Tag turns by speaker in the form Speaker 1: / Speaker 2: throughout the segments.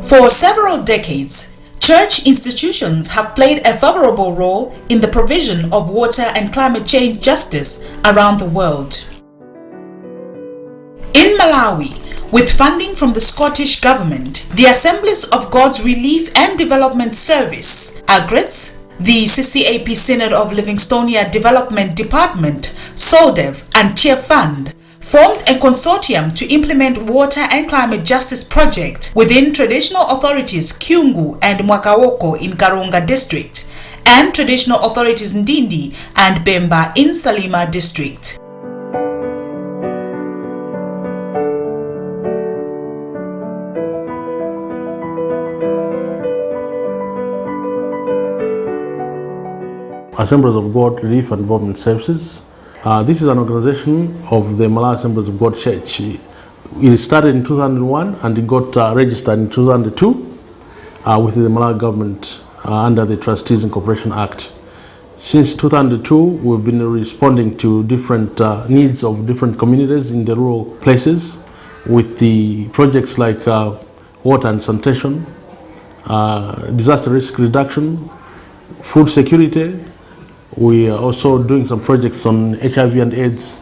Speaker 1: For several decades, church institutions have played a favorable role in the provision of water and climate change justice around the world. In Malawi, with funding from the Scottish Government, the Assemblies of God's Relief and Development Service, Agreds, the CCAP Synod of Livingstonia Development Department, SOLDEV, and Chair Fund formed a consortium to implement water and climate justice project within traditional authorities Kyungu and Mwakawoko in Karonga district and traditional authorities Ndindi and Bemba in Salima district.
Speaker 2: Assemblies of God Relief and Development Services. This is an organization of the Malawi Assemblies of God Church. It started in 2001 and it got registered in 2002 with the Malawi government under the Trustees Incorporation Act. Since 2002, we've been responding to different needs of different communities in the rural places with the projects like water and sanitation, disaster risk reduction, food security. We are also doing some projects on HIV and AIDS,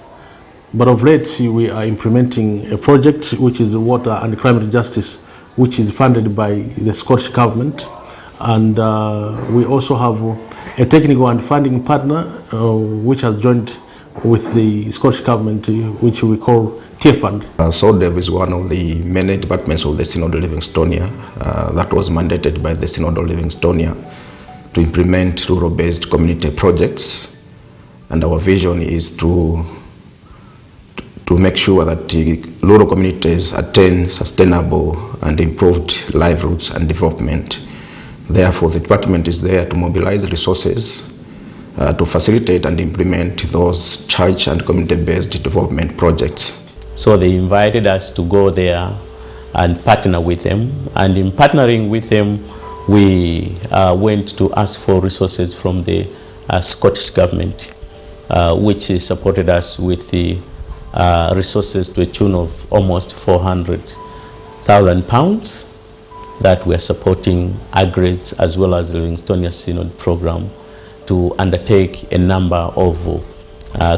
Speaker 2: but of late we are implementing a project which is water and climate justice, which is funded by the Scottish Government, and we also have a technical and funding partner which has joined with the Scottish Government, which we call Tier Fund.
Speaker 3: SOLDEV is one of the many departments of the Synod of Livingstonia that was mandated by the Synod of Livingstonia to implement rural-based community projects, and our vision is to make sure that rural communities attain sustainable and improved livelihoods and development. Therefore, the department is there to mobilize resources to facilitate and implement those church and community-based development projects.
Speaker 4: So they invited us to go there and partner with them, and in partnering with them, we went to ask for resources from the Scottish Government, which supported us with the resources to a tune of almost £400,000 that we are supporting Agreds as well as the Livingstonia Synod program to undertake a number of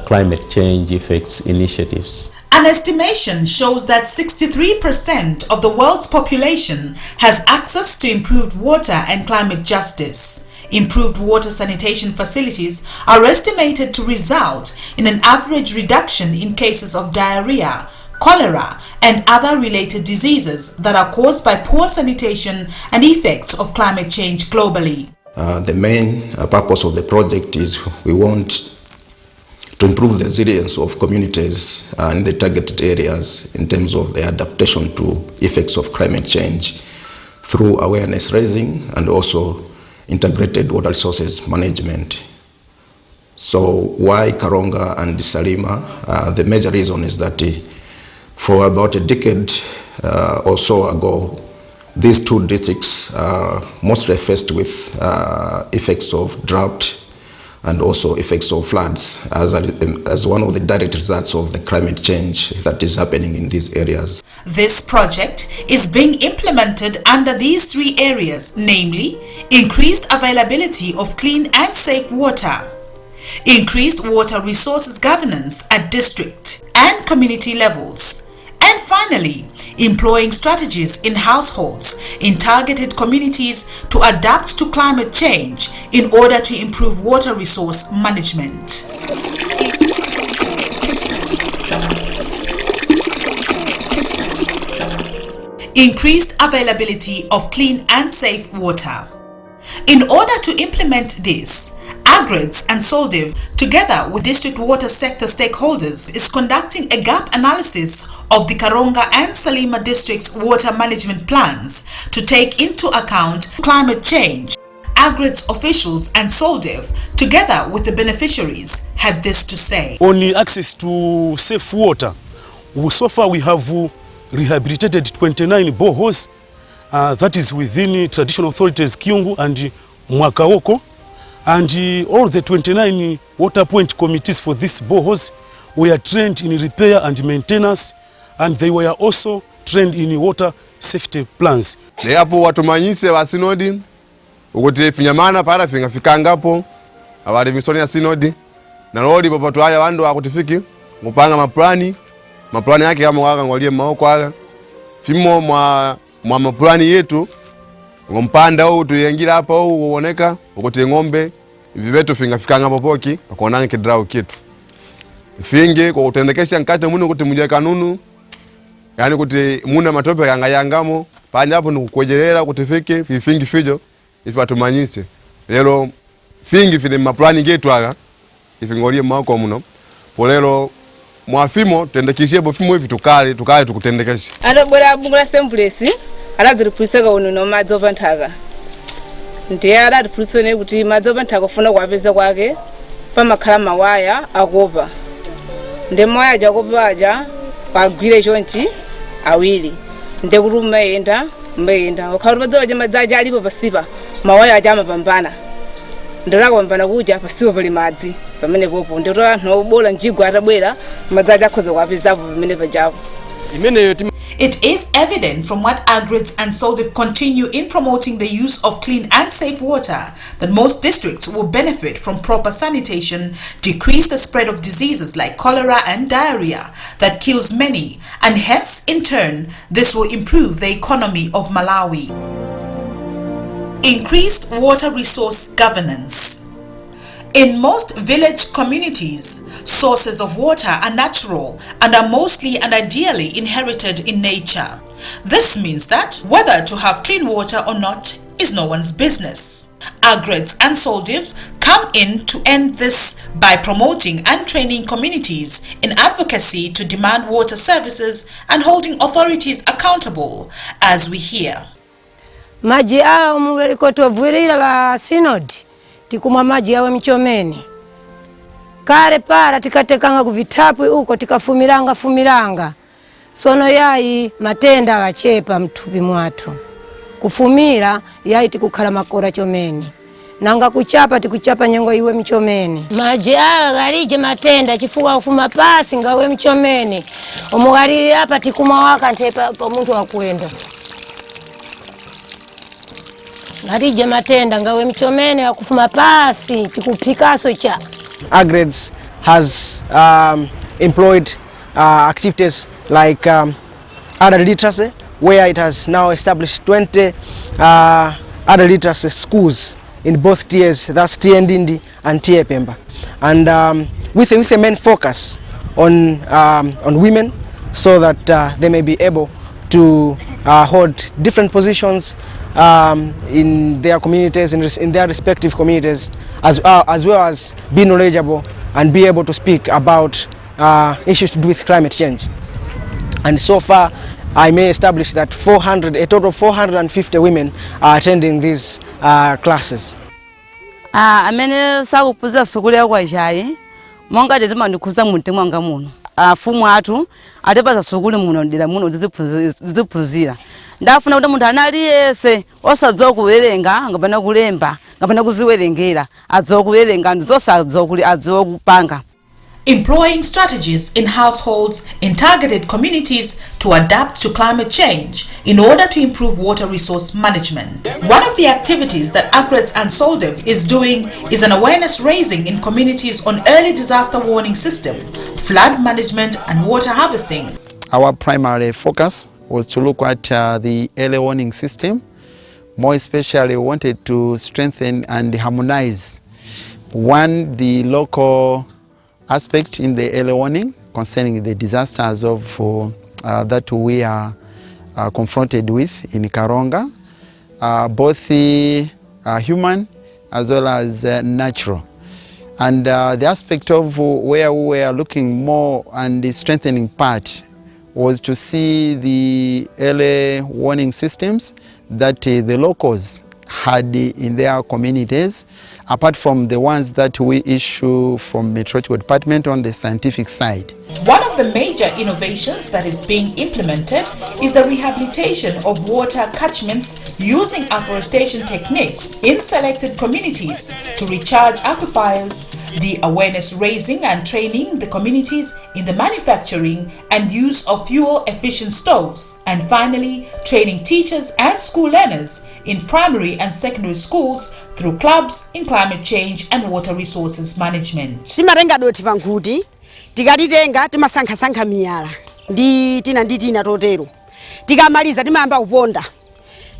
Speaker 4: climate change effects initiatives.
Speaker 1: An estimation shows that 63% of the world's population has access to improved water and climate justice. Improved water sanitation facilities are estimated to result in an average reduction in cases of diarrhea, cholera, and other related diseases that are caused by poor sanitation and effects of climate change globally.
Speaker 3: The main purpose of the project is we want to improve the resilience of communities in the targeted areas in terms of their adaptation to effects of climate change through awareness raising and also integrated water resources management. So why Karonga and Salima? The major reason is that for about a decade or so ago, these two districts are mostly faced with effects of drought and also effects of floods as one of the direct results of the climate change that is happening in these areas.
Speaker 1: This project is being implemented under these three areas, namely increased availability of clean and safe water, increased water resources governance at district and community levels, and finally, employing strategies in households in targeted communities to adapt to climate change in order to improve water resource management. Increased availability of clean and safe water. In order to implement this, Agreds and SOLDEV, together with district water sector stakeholders, is conducting a gap analysis of the Karonga and Salima districts' water management plans to take into account climate change. Agreds officials and SOLDEV, together with the beneficiaries, had this to say.
Speaker 5: On access to safe water, so far we have rehabilitated 29 boreholes, that is within traditional authorities Kyungu and Mwakawoko. And all the 29 water point committees for these boreholes were trained in repair and maintenance, and they were also trained in water safety plans.
Speaker 6: Hapo watumanyise wa sinodi ukuti finyamana para fingafikangapo abali misoni ya sinodi na lodi papato haya wandu wakutifiki kupanga maplani yake kama waka ngolie maoko haya fimo mwa maplani yetu ngompanda huu tuyengira hapa huu uoneka ukuti ngombe vivetu fingafikangapo poki akuonanga kidrau kitu finge kwa kutendekesha nkate munu kuti muje kanunu yani kuti muna matope yangayangamo panja hapo nikukojelera kutifiki fifingi fijo ifi watumanyise lero fingi file maplani getu aga ifingolie mako muno polero mwafimo tendekishie bofimo hivi tukale tukutendekesha
Speaker 7: adabora bungula Assemblies adaziri pulisega uno madzoba ntaga ndiye adati pulisone kuti madzoba ntaga funa kwapeza kwake pamakhala mawaya akopa ndemo yaja kopaja kwagwire chonchi awili ndekuti umayenda ukhauri madzoba madzaja alipo pasipa mawaya aja amapambana ndakapambana kuja pasipa pali madzi pamene popo ndikuti anthu obola njigwa atabwera madzaja akhoza kuwapezapo pamene pajapo.
Speaker 1: It is evident from what Agreds and Soldiv continue in promoting the use of clean and safe water that most districts will benefit from proper sanitation, decrease the spread of diseases like cholera and diarrhea that kills many, and hence, in turn, this will improve the economy of Malawi. Increased water resource governance. In most village communities, sources of water are natural and are mostly and ideally inherited in nature. This means that whether to have clean water or not is no one's business. Agreds and Soldiv come in to end this by promoting and training communities in advocacy to demand water services and holding authorities accountable, as we hear.
Speaker 8: Maji ao muwelikotwavwirira wa sinodi tikumwa maji yawe mchomeni kare para tikatekanga kuvitapwi uko tikafumiranga sono yayi matenda wachepa mtupi mwatu kufumira yayi tikukhala makora chomeni nanga kuchapa tikuchapa nyengo iwe mchomeni maji ayo galije matenda chifuwa kufuma pasi ngawe mchomeni omugalili hapa tikumwa waka ntepa pa muntu wakwenda Narije matenda ngawe mchomene ya kufuma pasi tikupikaso cha.
Speaker 9: Agreds has employed activities like adult literacy, where it has now established 20 adult literacy schools in both tiers, that's tier Ndindi and tier Pemba, and with a main focus on women, so that they may be able to hold different positions in their communities, in their respective communities, as well as be knowledgeable and be able to speak about issues to do with climate change. And so far, I may establish that a total of 450 women are attending these classes.
Speaker 10: Amene sakupuza sukuli ya kwa jai, monga jazima ndikuza munti mwanga muno. Fumu atu, atepaza sukuli muno ndila muno zizipuzira. Ndafuna kuti munthu analiyese osadzokuwerenga ngapana kulemba ngapana kuziwerengera adzokuwerenga adzokupanga.
Speaker 1: Employing strategies in households in targeted communities to adapt to climate change in order to improve water resource management. One of the activities that Agreds and Soldiv is doing is an awareness raising in communities on early disaster warning system, flood management and water harvesting.
Speaker 11: Our primary focus was to look at the early warning system. More especially, we wanted to strengthen and harmonize the local aspect in the early warning concerning the disasters of that we are confronted with in Karonga, both the human as well as natural. And the aspect of where we are looking more and the strengthening part was to see the early warning systems that the locals had in their communities, apart from the ones that we issue from Meteorological Department on the scientific side.
Speaker 1: One of the major innovations that is being implemented is the rehabilitation of water catchments using afforestation techniques in selected communities to recharge aquifers, the awareness raising and training the communities in the manufacturing and use of fuel-efficient stoves, and finally training teachers and school learners in primary and secondary schools through clubs in climate change and water resources management.
Speaker 12: Tikatitenga timasankha miyala ndi tina totero tikamaliza timayamba kuponda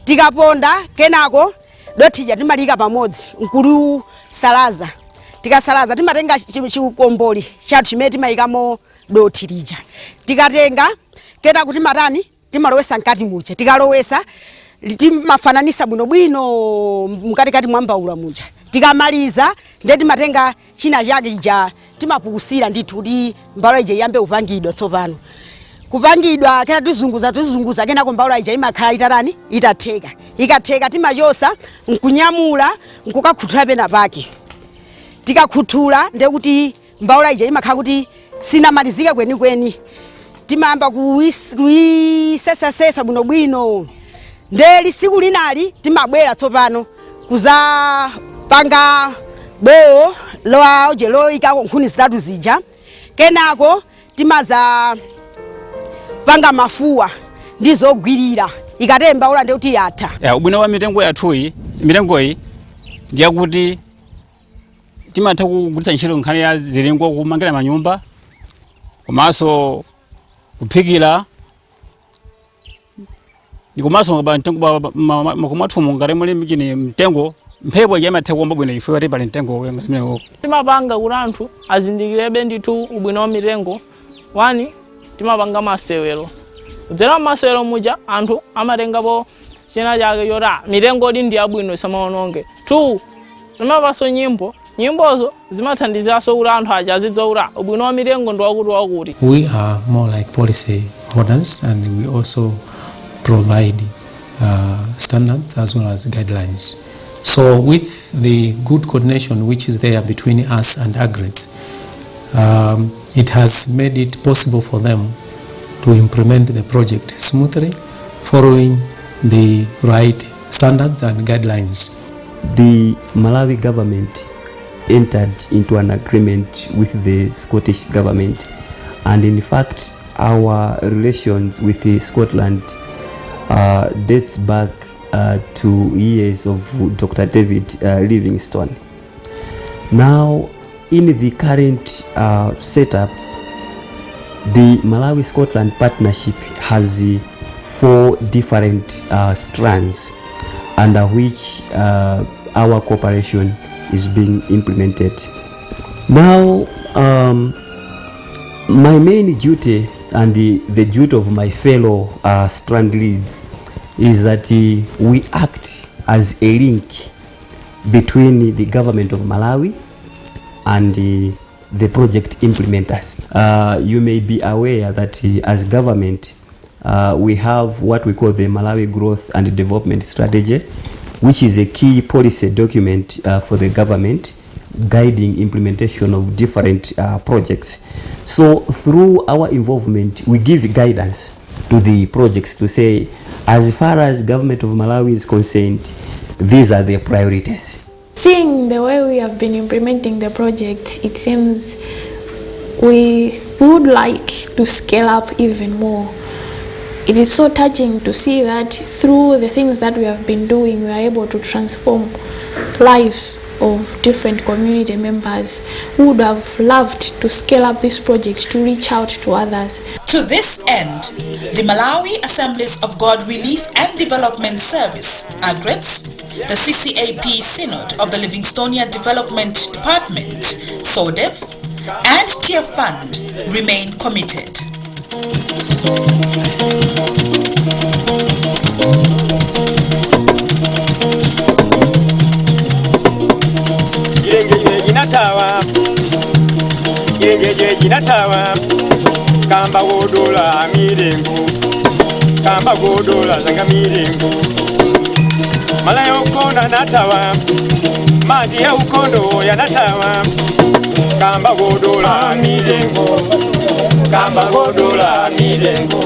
Speaker 12: tikaponda kenako dotija timalika pamodzi nkulu salaza tikasalaza timatenga chikomboli chathu chimene timayikamo doti lija tikatenga kenako timatani timalowesa mkati muja tikalowesa timafananisa bwinobwino mkatikati mwa mbaula muja tikamaliza ndiye timatenga china chake ja timapukusira ndithu kuti mbaula ija iyambe kupangidwa tsopano kupangidwa kena tizunguza kenako mbaula ija imakhala itatani itatheka ikatheka timachosa nkunyamula nkukakhuthula pena pake tikakhuthula ndiye kuti mbaula ija imakhala kuti sinamalizike kwenikweni timayamba kuisesasesa bwinobwino ndiye lisiku linali timabwera tsopano kuzapanga bowo loa ojelo ikako nkhuni zitatu zija kenako timaza panga mafuwa ndizogwirira ikatemba ula ndeuti yatha
Speaker 13: ubwino wa mitengo yathuyi mitengo iyi ndiya kuti timatha kugulitsa ntchito nkhani ya zilingo kumangira manyumba komanso kuphikira ndikomanso mtengo makumathumu ngati muli mchini mtengo mphepo imatheka kuomba bwino ife pali mtengo ngati
Speaker 14: timapanga kuti anthu azindikirebe ndithu ubwino wa mitengo. 1 timapanga masewero kudzera masewero muja anthu amatengapo china chake yora mitengo ndi yabwino samaononge. 2 timapaso nyimbozo zimathandizaso kuti anthu aja azidzaura ubwino wa mitengo ndi wakuti.
Speaker 15: We are more like policy holders and we also provide standards as well as guidelines. So with the good coordination which is there between us and Agreds, it has made it possible for them to implement the project smoothly, following the right standards and guidelines.
Speaker 16: The Malawi government entered into an agreement with the Scottish government, and in fact our relations with Scotland dates back to years of Dr. David Livingstone. Now, in the current setup, the Malawi-Scotland partnership has 4 different strands under which our cooperation is being implemented. Now, my main duty and the duty of my fellow strand leads is that we act as a link between the government of Malawi and the project implementers. You may be aware that as government we have what we call the Malawi Growth and Development Strategy, which is a key policy document for the government guiding implementation of different projects. So through our involvement we give guidance to the projects to say, as far as government of Malawi is concerned, these are their priorities.
Speaker 17: Seeing the way we have been implementing the project, it seems we would like to scale up even more. It is so touching to see that through the things that we have been doing, we are able to transform lives of different community members who would have loved to scale up this project to reach out to others.
Speaker 1: To this end, the Malawi Assemblies of God Relief and Development Service, Agreds, the CCAP Synod of the Livingstonia Development Department, SODEV, and Tier Fund remain committed.
Speaker 18: Kamba godola mirengo, kamba godola zanga mirengo, malayo kona natawa, maji ya ukondo yanatawa kamba godola milengo